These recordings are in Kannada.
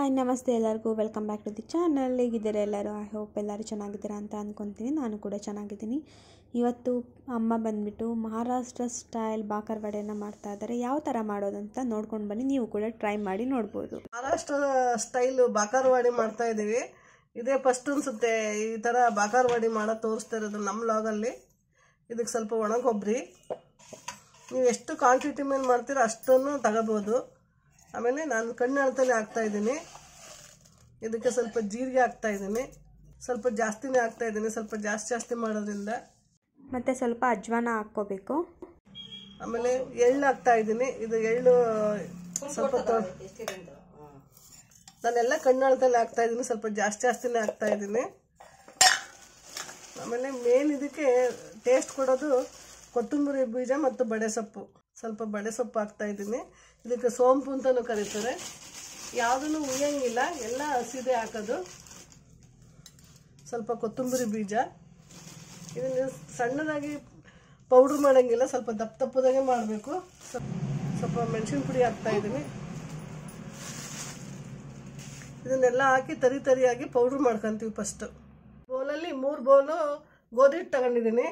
ಹಾಯ್ ನಮಸ್ತೆ ಎಲ್ಲರಿಗೂ welcome back to the channel. ಹೇಗಿದ್ದೀರಾ ಎಲ್ಲರೂ? ಐ ಹೋಪ್ ಎಲ್ಲರೂ ಚೆನ್ನಾಗಿದ್ದೀರಾ ಅಂತ ಅಂದ್ಕೊತೀನಿ. ನಾನು ಕೂಡ ಚೆನ್ನಾಗಿದ್ದೀನಿ. ಇವತ್ತು ಅಮ್ಮ ಬಂದುಬಿಟ್ಟು ಮಹಾರಾಷ್ಟ್ರ ಸ್ಟೈಲ್ ಬಾಕರ್ ವಡೆನ ಮಾಡ್ತಾ ಇದ್ದಾರೆ. ಯಾವ ಥರ ಮಾಡೋದಂತ ನೋಡ್ಕೊಂಡು ಬನ್ನಿ, ನೀವು ಕೂಡ ಟ್ರೈ ಮಾಡಿ ನೋಡ್ಬೋದು. ಮಹಾರಾಷ್ಟ್ರ ಸ್ಟೈಲ್ ಬಾಕರ್ ವಡೆ ಮಾಡ್ತಾ ಇದ್ದೀವಿ. ಇದೇ ಫಸ್ಟ್ ಅನ್ಸುತ್ತೆ ಈ ಥರ ಬಾಕರ್ ವಡೆ ಮಾಡೋದು ತೋರಿಸ್ತಾ ಇರೋದು ನಮ್ಮ ಲಾಗಲ್ಲಿ. ಇದಕ್ಕೆ ಸ್ವಲ್ಪ ಒಣಗೊಬ್ಬರಿ, ನೀವು ಎಷ್ಟು ಕ್ವಾಂಟಿಟಿ ಮೇಲೆ ಮಾಡ್ತೀರೋ ಅಷ್ಟನ್ನು ತಗೋಬೋದು. ಆಮೇಲೆ ನಾನು ಕಣ್ಣು ಅಳತೆಯಲ್ಲಿ ಹಾಕ್ತಾಯಿದ್ದೀನಿ. ಇದಕ್ಕೆ ಸ್ವಲ್ಪ ಜೀರಿಗೆ ಹಾಕ್ತಾಯಿದ್ದೀನಿ, ಸ್ವಲ್ಪ ಜಾಸ್ತಿನೇ ಹಾಕ್ತಾಯಿದ್ದೀನಿ, ಸ್ವಲ್ಪ ಜಾಸ್ತಿ ಮಾಡೋದ್ರಿಂದ. ಮತ್ತು ಸ್ವಲ್ಪ ಅಜ್ವಾನ ಹಾಕ್ಕೋಬೇಕು. ಆಮೇಲೆ ಎಳ್ಳು ಹಾಕ್ತಾಯಿದ್ದೀನಿ. ಇದು ಎಳ್ಳು ಸ್ವಲ್ಪ ನಾನೆಲ್ಲ ಕಣ್ಣು ಅಳತೆಯಲ್ಲಿ ಹಾಕ್ತಾಯಿದ್ದೀನಿ, ಸ್ವಲ್ಪ ಜಾಸ್ತಿನೇ ಹಾಕ್ತಾಯಿದ್ದೀನಿ. ಆಮೇಲೆ ಮೇನ್ ಇದಕ್ಕೆ ಟೇಸ್ಟ್ ಕೊಡೋದು ಕೊತ್ತಂಬರಿ ಬೀಜ ಮತ್ತು ಬಡೆಸೊಪ್ಪು. ಸ್ವಲ್ಪ ಬಡೆಸೊಪ್ಪು ಹಾಕ್ತಾಯಿದ್ದೀನಿ. ಇದಕ್ಕೆ ಸೋಂಪು ಅಂತಲೂ ಕರೀತಾರೆ. ಯಾವುದನ್ನು ಹುಯ್ಯಂಗಿಲ್ಲ, ಎಲ್ಲ ಹಸಿದೆ ಹಾಕೋದು. ಸ್ವಲ್ಪ ಕೊತ್ತಂಬರಿ ಬೀಜ, ಇದನ್ನು ಸಣ್ಣದಾಗಿ ಪೌಡ್ರ್ ಮಾಡೋಂಗಿಲ್ಲ, ಸ್ವಲ್ಪ ದಪ್ಪದಾಗೆ ಮಾಡಬೇಕು. ಸ್ವಲ್ಪ ಮೆಣಸಿನ ಪುಡಿ ಹಾಕ್ತಾಯಿದ್ದೀನಿ. ಇದನ್ನೆಲ್ಲ ಹಾಕಿ ತರಿಯಾಗಿ ಪೌಡ್ರ್ ಮಾಡ್ಕೊತೀವಿ. ಫಸ್ಟು ಬೌಲಲ್ಲಿ 3 ಬೌಲು ಗೋಧಿ ಹಿಟ್ಟು ತಗೊಂಡಿದ್ದೀನಿ.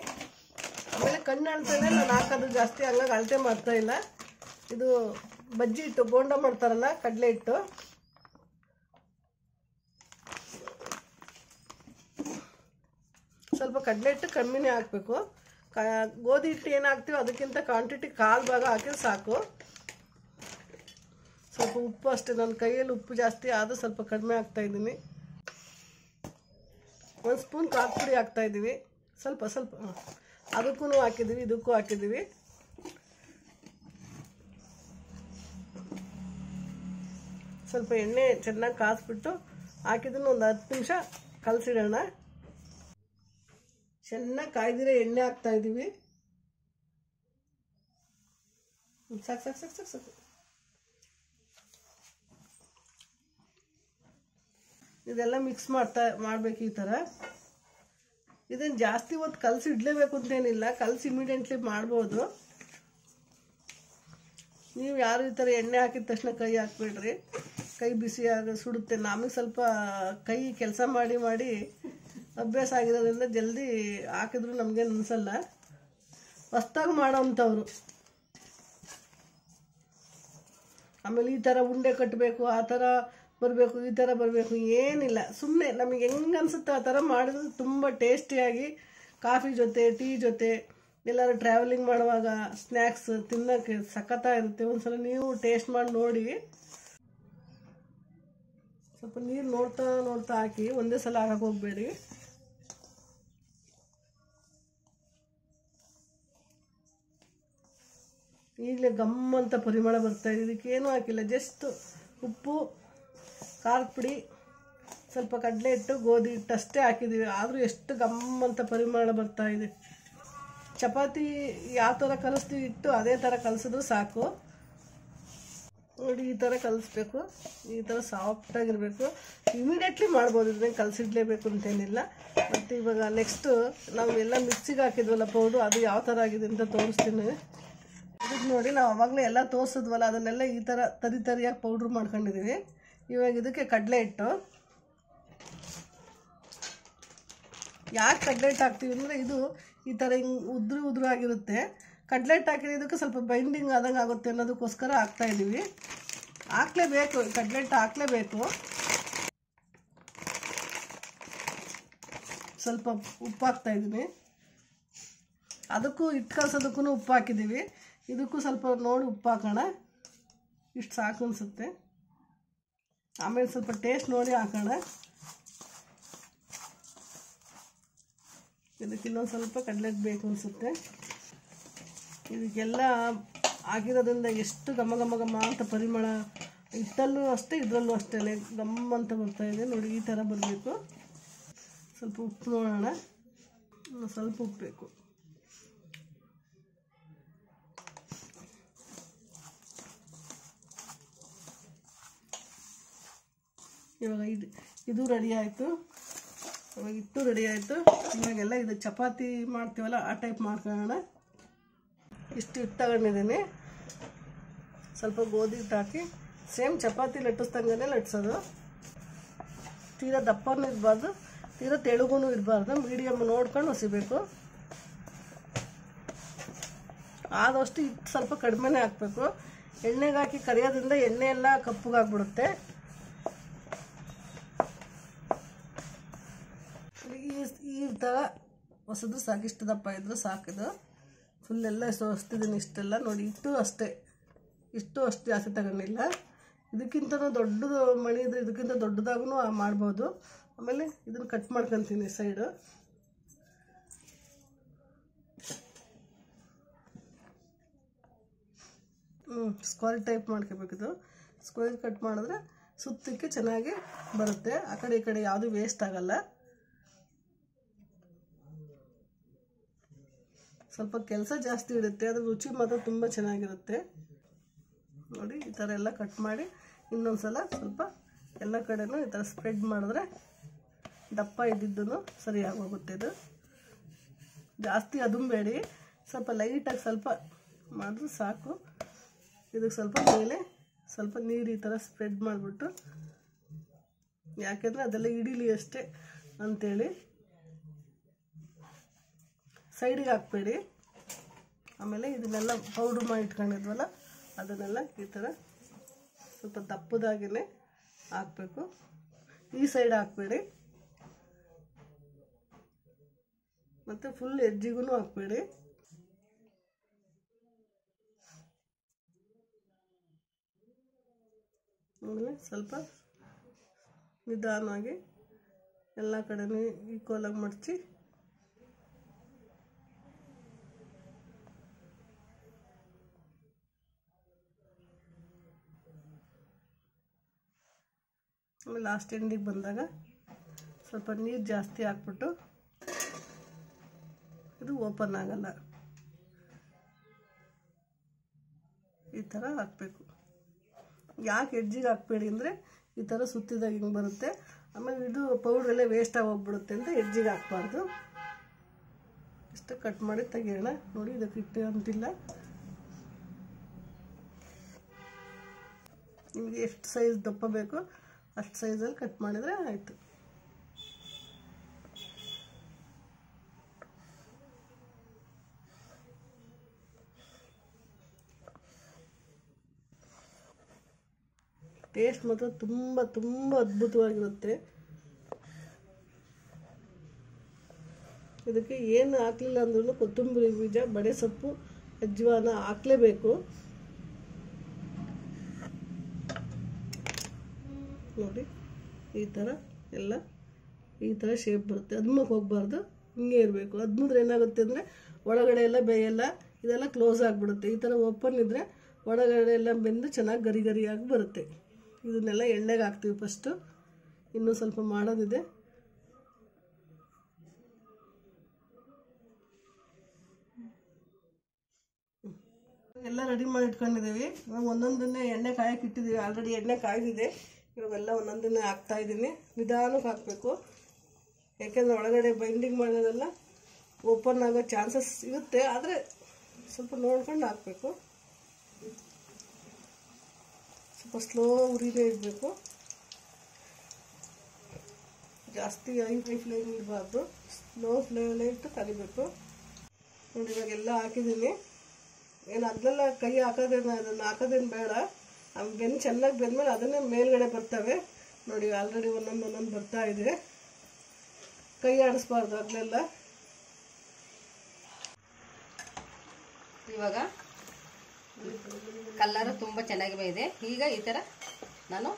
ಆಮೇಲೆ ಕಣ್ಣು ಅಳತೆನೇ ನಾನು ಹಾಕೋದು ಜಾಸ್ತಿ, ಹಂಗಾಗಿ ಅಳತೆ ಮಾಡ್ತಾಯಿಲ್ಲ. ಇದು ಬಜ್ಜಿ ಹಿಟ್ಟು, ಬೋಂಡ ಮಾಡ್ತಾರಲ್ಲ, ಕಡಲೆ ಹಿಟ್ಟು. ಸ್ವಲ್ಪ ಕಡಲೆ ಹಿಟ್ಟು ಕಮ್ಮಿನೇ ಹಾಕಬೇಕು. ಗೋಧಿ ಹಿಟ್ಟು ಏನು ಹಾಕ್ತೀವೋ ಅದಕ್ಕಿಂತ ಕ್ವಾಂಟಿಟಿ 1/4 ಭಾಗ ಹಾಕಿದ್ರೆ ಸಾಕು. ಸ್ವಲ್ಪ ಉಪ್ಪು ಅಷ್ಟೇ, ನನ್ನ ಕೈಯಲ್ಲಿ ಉಪ್ಪು ಜಾಸ್ತಿ ಆದರೂ ಸ್ವಲ್ಪ ಕಡಿಮೆ ಹಾಕ್ತಾಯಿದ್ದೀನಿ. 1 ಸ್ಪೂನ್ ಖಾರದ ಪುಡಿ ಹಾಕ್ತಾಯಿದ್ದೀವಿ. ಸ್ವಲ್ಪ ಅದಕ್ಕೂ ಹಾಕಿದ್ದೀವಿ, ಇದಕ್ಕೂ ಹಾಕಿದ್ದೀವಿ. ಸ್ವಲ್ಪ ಎಣ್ಣೆ ಚೆನ್ನಾಗಿ ಕಾಯಿಸ್ಬಿಟ್ಟು ಹಾಕಿದ್ದನ್ನು ಒಂದು 10 ನಿಮಿಷ ಕಲಸಿಡೋಣ. ಚೆನ್ನಾಗಿ ಕಾಯ್ದಿರೋ ಎಣ್ಣೆ ಹಾಕ್ತಾಯಿದ್ದೀವಿ. ಸಾಕು. ಇದೆಲ್ಲ ಮಿಕ್ಸ್ ಮಾಡಬೇಕು ಈ ಥರ. ಇದನ್ನು ಜಾಸ್ತಿ ಹೊತ್ತು ಕಲಸಿ ಇಡಲೇಬೇಕು ಅಂತೇನಿಲ್ಲ, ಕಲಸಿ ಇಮಿಡಿಯೆಂಟ್ಲಿ ಮಾಡ್ಬೋದು. ನೀವು ಯಾರು ಈ ಥರ ಎಣ್ಣೆ ಹಾಕಿದ ತಕ್ಷಣ ಕೈ ಹಾಕ್ಬೇಡ್ರಿ, ಕೈ ಬಿಸಿಯಾಗ ಸುಡುತ್ತೆ. ನಮಗೆ ಸ್ವಲ್ಪ ಕೈ ಕೆಲಸ ಮಾಡಿ ಅಭ್ಯಾಸ ಆಗಿರೋದ್ರಿಂದ ಜಲ್ದಿ ಹಾಕಿದ್ರು ನಮಗೇನು ಅನಿಸಲ್ಲ. ಹೊಸ್ದಾಗಿ ಮಾಡೋವಂಥವ್ರು ಆಮೇಲೆ ಈ ಥರ ಉಂಡೆ ಕಟ್ಟಬೇಕು, ಆ ಥರ ಬರಬೇಕು, ಈ ಥರ ಬರಬೇಕು ಏನಿಲ್ಲ. ಸುಮ್ಮನೆ ನಮಗೆ ಹೆಂಗೆ ಅನಿಸುತ್ತೆ ಆ ಥರ ಮಾಡಿದ್ರೆ ತುಂಬ ಟೇಸ್ಟಿಯಾಗಿ ಕಾಫಿ ಜೊತೆ, ಟೀ ಜೊತೆ, ಎಲ್ಲರೂ ಟ್ರಾವೆಲಿಂಗ್ ಮಾಡುವಾಗ ಸ್ನ್ಯಾಕ್ಸ್ ತಿನ್ನೋಕ್ಕೆ ಸಖತ್ತಾಗಿರುತ್ತೆ. ಒಂದ್ಸಲ ನೀವು ಟೇಸ್ಟ್ ಮಾಡಿ ನೋಡಿ. ಸ್ವಲ್ಪ ನೀರು ನೋಡ್ತಾ ಹಾಕಿ, ಒಂದೇ ಸಲ ಹಾಕಕ್ಕೆ ಹೋಗಬೇಡಿ. ಈಗಲೇ ಗಮ್ಮಂತ ಪರಿಮಳ ಬರ್ತಾಯಿದೆ. ಇದಕ್ಕೇನು ಹಾಕಿಲ್ಲ, ಜಸ್ಟ್ ಉಪ್ಪು, ಖಾರದ ಪುಡಿ, ಸ್ವಲ್ಪ ಕಡಲೆ ಹಿಟ್ಟು, ಗೋಧಿ ಹಿಟ್ಟು ಅಷ್ಟೇ ಹಾಕಿದ್ದೀವಿ. ಆದರೂ ಎಷ್ಟು ಗಮ್ಮಂತ ಪರಿಮಳ ಬರ್ತಾಯಿದೆ. ಚಪಾತಿ ಯಾವ ಥರ ಕಲಿಸ್ತೀವಿ ಹಿಟ್ಟು, ಅದೇ ಥರ ಕಲಿಸಿದ್ರು ಸಾಕು. ನೋಡಿ, ಈ ಥರ ಕಲಿಸ್ಬೇಕು, ಈ ಥರ ಸಾಫ್ಟಾಗಿರಬೇಕು. ಇಮಿಡಿಯೇಟ್ಲಿ ಮಾಡ್ಬೋದು, ಇದನ್ನ ಕಲಸಿಡ್ಲೇಬೇಕು ಅಂತೇನಿಲ್ಲ. ಮತ್ತು ಇವಾಗ ನೆಕ್ಸ್ಟು ನಾವು ಎಲ್ಲ ಮಿಕ್ಸಿಗೆ ಹಾಕಿದ್ವಲ್ಲ ಪೌಡ್ರು, ಅದು ಯಾವ ಥರ ಆಗಿದೆ ಅಂತ ತೋರಿಸ್ತೀನಿ. ಇದಕ್ಕೆ ನೋಡಿ, ನಾವು ಆವಾಗಲೇ ಎಲ್ಲ ತೋರಿಸಿದ್ವಲ್ಲ, ಅದನ್ನೆಲ್ಲ ಈ ಥರ ತರಿಯಾಗಿ ಪೌಡ್ರ್ ಮಾಡ್ಕೊಂಡಿದ್ದೀವಿ. ಇವಾಗ ಇದಕ್ಕೆ ಕಡಲೆ ಹಿಟ್ಟು. ಯಾಕೆ ಕಡಲೆ ಹಿಟ್ಟು ಹಾಕ್ತೀವಿ ಅಂದರೆ, ಇದು ಈ ಥರ ಹಿಂಗೆ ಉದ್ರು ಆಗಿರುತ್ತೆ. ಕಡಲೆ ಹಿಟ್ಟು ಹಾಕಿರೋದಕ್ಕೆ ಸ್ವಲ್ಪ ಬೈಂಡಿಂಗ್ ಆದಂಗೆ ಆಗುತ್ತೆ ಅನ್ನೋದಕ್ಕೋಸ್ಕರ ಹಾಕ್ತಾಯಿದ್ದೀವಿ. ಹಾಕ್ಲೇಬೇಕು, ಕಡಲೆ ಹಿಟ್ಟು ಹಾಕ್ಲೇಬೇಕು. ಸ್ವಲ್ಪ ಉಪ್ಪು ಹಾಕ್ತಾಯಿದ್ದೀನಿ. ಅದಕ್ಕೂ ಹಿಟ್ಟು ಕಲಸೋದಕ್ಕೂ ಉಪ್ಪು ಹಾಕಿದ್ದೀವಿ. ಇದಕ್ಕೂ ಸ್ವಲ್ಪ ನೋಡಿ ಉಪ್ಪು ಹಾಕೋಣ. ಇಷ್ಟು ಸಾಕು ಅನಿಸುತ್ತೆ. ಆಮೇಲೆ ಸ್ವಲ್ಪ ಟೇಸ್ಟ್ ನೋಡಿ ಹಾಕೋಣ. ಇದಕ್ಕೆ ಇನ್ನೊಂದು ಸ್ವಲ್ಪ ಕಡಲೆ ಬೇಕು ಅನಿಸುತ್ತೆ. ಇದಕ್ಕೆಲ್ಲ ಆಗಿರೋದ್ರಿಂದ ಎಷ್ಟು ಘಮ ಅಂತ ಪರಿಮಳ, ಹಿಟ್ಟಲ್ಲೂ ಅಷ್ಟೇ, ಇದರಲ್ಲೂ ಅಷ್ಟೇ ಗಮ್ಮ ಅಂತ ಬರ್ತಾಯಿದೆ. ನೋಡಿ, ಈ ಥರ ಬರಬೇಕು. ಸ್ವಲ್ಪ ಉಪ್ಪು ನೋಡೋಣ, ಸ್ವಲ್ಪ ಉಪ್ಪು ಬೇಕು. ಇವಾಗ ಇದು ರೆಡಿ ಆಯಿತು. ಇವಾಗ ಹಿಟ್ಟು ರೆಡಿ ಆಯಿತು. ಇವಾಗೆಲ್ಲ ಇದು ಚಪಾತಿ ಮಾಡ್ತೀವಲ್ಲ, ಆ ಟೈಪ್ ಮಾಡ್ಕೊಳ್ಳೋಣ. ಇಷ್ಟು ಹಿಟ್ಟು ತಗೊಂಡಿದ್ದೀನಿ. ಸ್ವಲ್ಪ ಗೋಧಿ ಹಿಟ್ಟು ಹಾಕಿ ಸೇಮ್ ಚಪಾತಿ ಲಟ್ಟಿಸ್ದಂಗೆ ಲಟ್ಟಿಸೋದು. ತೀರಾ ದಪ್ಪನೂ ಇರಬಾರ್ದು, ತೀರಾ ತೆಳುಗೂ ಇರಬಾರ್ದು, ಮೀಡಿಯಮ್ ನೋಡ್ಕೊಂಡು ಹೊಸಿಬೇಕು. ಆದಷ್ಟು ಹಿಟ್ಟು ಸ್ವಲ್ಪ ಕಡಿಮೆನೇ ಹಾಕಬೇಕು. ಎಣ್ಣೆಗೆ ಹಾಕಿ ಕರಿಯೋದ್ರಿಂದ ಎಣ್ಣೆ ಎಲ್ಲ ಕಪ್ಪಗಾಗ್ಬಿಡುತ್ತೆ. ಈ ಥರ ಹೊಸದು ಸಾಕು, ಇಷ್ಟು ದಪ್ಪ ಇದ್ರೂ ಸಾಕಿದು. ಫುಲ್ಲೆಲ್ಲ ಹೊಸ್ತಿದ್ದೀನಿ ಇಷ್ಟೆಲ್ಲ ನೋಡಿ. ಇಟ್ಟು ಅಷ್ಟೇ, ಇಷ್ಟು ಅಷ್ಟು ಜಾಸ್ತಿ ತಗೊಂಡಿಲ್ಲ. ಇದಕ್ಕಿಂತನೂ ದೊಡ್ಡದು ಮಣಿ ಇದ್ರೆ ಇದಕ್ಕಿಂತ ದೊಡ್ಡದಾಗೂ ಮಾಡ್ಬೋದು. ಆಮೇಲೆ ಇದನ್ನು ಕಟ್ ಮಾಡ್ಕೊತೀನಿ ಸೈಡು. ಸ್ಕ್ವೇರ್ ಟೈಪ್ ಮಾಡ್ಕೋಬೇಕಿದು. ಸ್ಕ್ವೇರ್ ಕಟ್ ಮಾಡಿದ್ರೆ ಸುತ್ತಕ್ಕೆ ಚೆನ್ನಾಗಿ ಬರುತ್ತೆ. ಆ ಕಡೆ ಈ ಕಡೆ ಯಾವುದು ವೇಸ್ಟ್ ಆಗಲ್ಲ. ಸ್ವಲ್ಪ ಕೆಲಸ ಜಾಸ್ತಿ ಇರುತ್ತೆ, ಅದ್ರ ರುಚಿ ಮಾತ್ರ ತುಂಬ ಚೆನ್ನಾಗಿರುತ್ತೆ. ನೋಡಿ ಈ ಥರ ಎಲ್ಲ ಕಟ್ ಮಾಡಿ ಇನ್ನೊಂದು ಸಲ ಸ್ವಲ್ಪ ಎಲ್ಲ ಕಡೆನೂ ಈ ಥರ ಸ್ಪ್ರೆಡ್ ಮಾಡಿದ್ರೆ ದಪ್ಪ ಇದ್ದಿದ್ದೂ ಸರಿಯಾಗಿ ಹೋಗುತ್ತೆ. ಇದು ಜಾಸ್ತಿ ಅದುಂಬೇಡಿ, ಸ್ವಲ್ಪ ಲೈಟಾಗಿ ಸ್ವಲ್ಪ ಮಾಡಿದ್ರೆ ಸಾಕು. ಇದಕ್ಕೆ ಸ್ವಲ್ಪ ಮೇಲೆ ಸ್ವಲ್ಪ ನೀರು ಈ ಥರ ಸ್ಪ್ರೆಡ್ ಮಾಡಿಬಿಟ್ಟು, ಯಾಕೆಂದರೆ ಅದೆಲ್ಲ ಹಿಡೀಲಿ ಅಷ್ಟೇ ಅಂಥೇಳಿ ಸೈಡಿಗೆ ಹಾಕ್ಬೇಡಿ. ಆಮೇಲೆ ಇದನ್ನೆಲ್ಲ ಪೌಡ್ರ್ ಮಾಡಿ ಇಟ್ಕೊಂಡಿದ್ವಲ್ಲ ಅದನ್ನೆಲ್ಲ ಈ ಥರ ಸ್ವಲ್ಪ ದಪ್ಪದಾಗಿಯೇ ಹಾಕಬೇಕು. ಈ ಸೈಡ್ ಹಾಕಬೇಡಿ ಮತ್ತು ಫುಲ್ ಎಡ್ಜಿಗೂ ಹಾಕಬೇಡಿ. ಆಮೇಲೆ ಸ್ವಲ್ಪ ನಿಧಾನವಾಗಿ ಎಲ್ಲ ಕಡೆನೂ ಈಕ್ವಲಾಗಿ ಮಡಚಿ ಆಮೇಲೆ ಲಾಸ್ಟ್ ಎಂಡಿಗೆ ಬಂದಾಗ ಸ್ವಲ್ಪ ನೀರು ಜಾಸ್ತಿ ಹಾಕ್ಬಿಟ್ಟು, ಇದು ಓಪನ್ ಆಗಲ್ಲ, ಈ ಥರ ಹಾಕಬೇಕು. ಯಾಕೆ ಎಡ್ಜಿಗೆ ಹಾಕಬೇಡಿ ಅಂದರೆ ಈ ಥರ ಸುತ್ತಿದಾಗ ಹಿಂಗೆ ಬರುತ್ತೆ. ಆಮೇಲೆ ಇದು ಪೌಡ್ರೆಲ್ಲ ವೇಸ್ಟಾಗಿ ಹೋಗ್ಬಿಡುತ್ತೆ ಅಂತ ಎಡ್ಜಿಗೆ ಹಾಕ್ಬಾರ್ದು. ಇಷ್ಟು ಕಟ್ ಮಾಡಿ ತೆಗಿಯೋಣ. ನೋಡಿ ಇದಕ್ಕೆ ಹಿಟ್ಟು ಅಂತಿಲ್ಲ. ನಿಮಗೆ ಎಷ್ಟು ಸೈಜ್ ದಪ್ಪ ಬೇಕೋ ಅಷ್ಟು ಸೈಜಲ್ಲಿ ಕಟ್ ಮಾಡಿದರೆ ಆಯಿತು. ಟೇಸ್ಟ್ ಮಾತ್ರ ತುಂಬ ತುಂಬ ಅದ್ಭುತವಾಗಿರುತ್ತೆ. ಇದಕ್ಕೆ ಏನು ಹಾಕಲಿಲ್ಲ ಅಂದ್ರೂ ಕೊತ್ತಂಬರಿ ಬೀಜ, ಬಡೆ ಸೊಪ್ಪು, ಅಜ್ವಾನ ಹಾಕಲೇಬೇಕು. ನೋಡಿ ಈ ಥರ ಎಲ್ಲ ಈ ಥರ ಶೇಪ್ ಬರುತ್ತೆ. ಅದ್ಮಕ್ಕೆ ಹೋಗಬಾರ್ದು, ಹಿಂಗೆ ಇರಬೇಕು. ಅದ್ಮಿದ್ರೆ ಏನಾಗುತ್ತೆ ಅಂದರೆ ಒಳಗಡೆ ಎಲ್ಲ ಬೇಯಲ್ಲ, ಇದೆಲ್ಲ ಕ್ಲೋಸ್ ಆಗಿಬಿಡುತ್ತೆ. ಈ ಥರ ಓಪನ್ ಇದ್ದರೆ ಒಳಗಡೆ ಎಲ್ಲ ಬೆಂದು ಚೆನ್ನಾಗಿ ಗರಿ ಗರಿಯಾಗಿ ಬರುತ್ತೆ. ಇದನ್ನೆಲ್ಲ ಎಣ್ಣೆಗೆ ಹಾಕ್ತೀವಿ ಫಸ್ಟು. ಇನ್ನೂ ಸ್ವಲ್ಪ ಮಾಡೋದಿದೆ. ಎಲ್ಲ ರೆಡಿ ಮಾಡಿ ಇಟ್ಕೊಂಡಿದ್ದೀವಿ. ಇವಾಗ ಒಂದೊಂದನ್ನೇ ಎಣ್ಣೆ ಕಾಯಕ್ಕೆ ಇಟ್ಟಿದ್ದೀವಿ. ಆಲ್ರೆಡಿ ಎಣ್ಣೆ ಕಾಯ್ದಿದೆ. ಇವಾಗೆಲ್ಲ ಒಂದೊಂದನ್ನೇ ಹಾಕ್ತಾಯಿದ್ದೀನಿ. ನಿಧಾನಕ್ಕೆ ಹಾಕಬೇಕು, ಯಾಕೆಂದರೆ ಒಳಗಡೆ ಬೈಂಡಿಂಗ್ ಮಾಡೋದೆಲ್ಲ ಓಪನ್ ಆಗೋ ಚಾನ್ಸಸ್ ಇರುತ್ತೆ. ಆದರೆ ಸ್ವಲ್ಪ ನೋಡ್ಕೊಂಡು ಹಾಕಬೇಕು. ಸ್ವಲ್ಪ ಸ್ಲೋ ಉರಿನೇ ಇಡಬೇಕು, ಜಾಸ್ತಿ ಹೈ ಫ್ಲೇಮ್ ಇರಬಾರ್ದು. ಸ್ಲೋ ಫ್ಲೇಮಲ್ಲೇ ಇಟ್ಟು ಕರಿಬೇಕು. ನೋಡಿ ಇವಾಗೆಲ್ಲ ಹಾಕಿದ್ದೀನಿ. ಏನು ಅದನ್ನೆಲ್ಲ ಕೈ ಹಾಕೋದೇನು, ಅದನ್ನು ಹಾಕೋದೇನು ಬೇಡ. ಬೆಂದು ಚೆನ್ನಾಗಿ ಬೆಂದ್ಮೇಲೆ ಅದನ್ನೇ ಮೇಲ್ಗಡೆ ಬರ್ತವೆ. ನೋಡಿ ಆಲ್ರೆಡಿ ಒಂದೊಂದು ಬರ್ತಾ ಇದೆ. ಕೈ ಆಡಿಸ್ಬಾರ್ದು ಅದನ್ನೆಲ್ಲ. ಇವಾಗ ಕಲ್ಲರು ತುಂಬ ಚೆನ್ನಾಗಿ ಇದೆ. ಈಗ ಈ ಥರ ನಾನು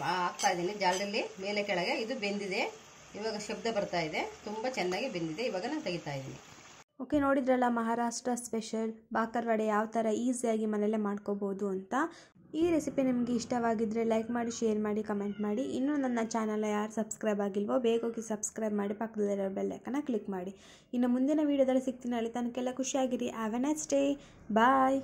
ಹಾಕ್ತಾ ಇದ್ದೀನಿ ಜಾಲದಲ್ಲಿ ಮೇಲೆ ಕೆಳಗೆ. ಇದು ಬೆಂದಿದೆ, ಇವಾಗ ಶಬ್ದ ಬರ್ತಾ ಇದೆ. ತುಂಬ ಚೆನ್ನಾಗಿ ಬೆಂದಿದೆ. ಇವಾಗ ನಾನು ತೆಗಿತಾ ಇದ್ದೀನಿ. ಓಕೆ, ನೋಡಿದ್ರಲ್ಲ ಮಹಾರಾಷ್ಟ್ರ ಸ್ಪೆಷಲ್ ಬಾಕರ್ವಾಡೆ ಯಾವ ಥರ ಈಸಿಯಾಗಿ ಮನೆಯಲ್ಲೇ ಮಾಡ್ಕೋಬೋದು ಅಂತ. ಈ ರೆಸಿಪಿ ನಿಮಗೆ ಇಷ್ಟವಾಗಿದ್ದರೆ ಲೈಕ್ ಮಾಡಿ, ಶೇರ್ ಮಾಡಿ, ಕಮೆಂಟ್ ಮಾಡಿ. ಇನ್ನೂ ನನ್ನ ಚಾನಲ್ ಯಾರು ಸಬ್ಸ್ಕ್ರೈಬ್ ಆಗಿಲ್ವೋ ಬೇಗ ಹೋಗಿ ಸಬ್ಸ್ಕ್ರೈಬ್ ಮಾಡಿ, ಪಕ್ಕದಲ್ಲಿರೋ ಬೆಲ್ ಐಕನ್ನ ಕ್ಲಿಕ್ ಮಾಡಿ. ಇನ್ನು ಮುಂದಿನ ವೀಡಿಯೋದಲ್ಲಿ ಸಿಗ್ತೀನಿ. ಅಲ್ಲಿ ತನಕೆಲ್ಲ ಖುಷಿಯಾಗಿರಿ. Have a nice day. Bye.